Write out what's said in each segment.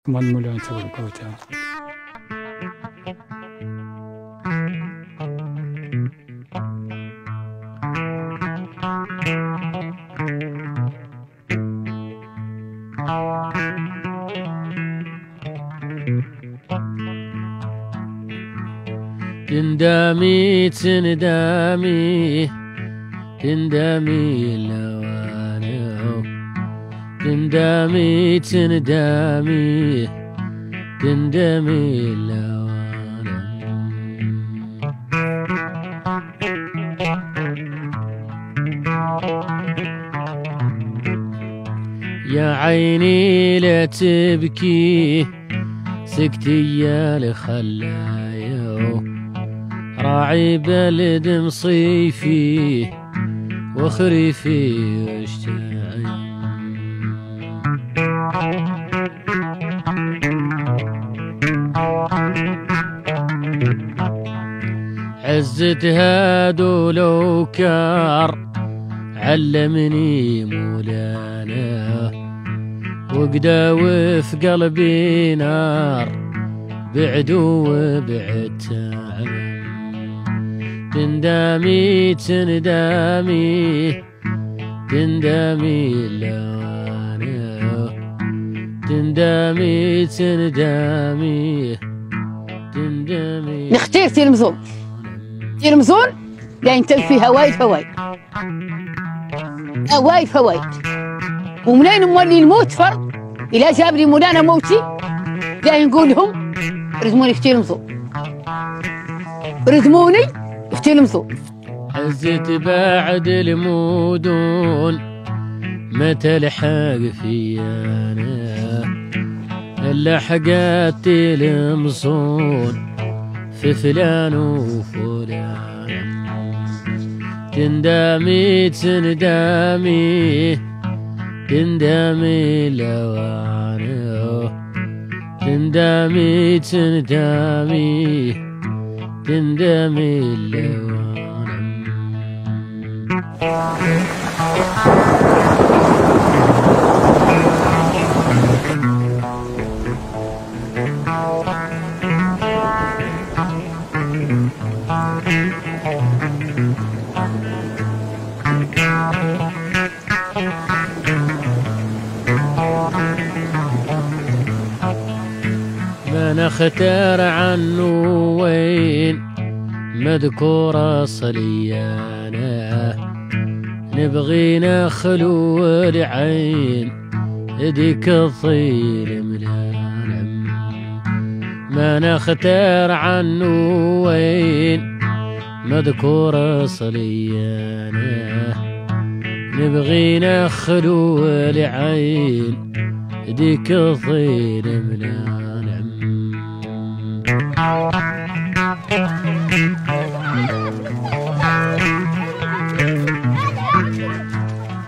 كمان مولان تقول كوتا. تندمي تندمي تندمي لوانو تندمي تندمي تندمي لوانو يا عيني لا تبكي سكتي يا لخلايو راعي بلد مصيفي وخريفي واشتعي عزت هادو لو كار علمني مولانا وقدا وفي قلبي نار بعدو وبعدت تندمي تندمي تندمي لوانو تندمي تندمي تندمي. نختار تلمزون تلمزون لأن فيها وايد فوايد وايد فوايد. ومنين مولي الموت فرق إلا جاب لي مولانا موتي لا نقول لهم ردموني في تلمزون ردموني في تلمزون. عزت بعد المدن ما تلحق فيانا إلا حقات تلمزون في فلان وفلان. تندمي تندمي تندمي لوانو تندمي تندمي تندمي لوانو. ما نختار عنه وين مذكورة صليانا نبغي نخلو العين ديك الطير ملانا. ما نختار عنه وين مذكورة صليانا نبغي نخلو العين ديك الطير ملانا.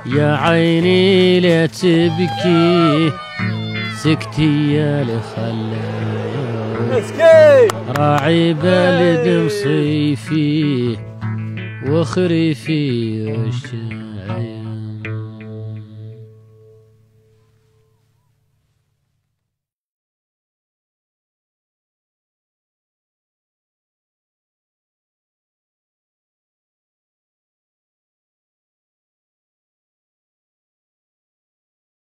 يا عيني لا تبكي سكتي يا لخلايو راعي بلد مصيفي وخريفي واشتاق.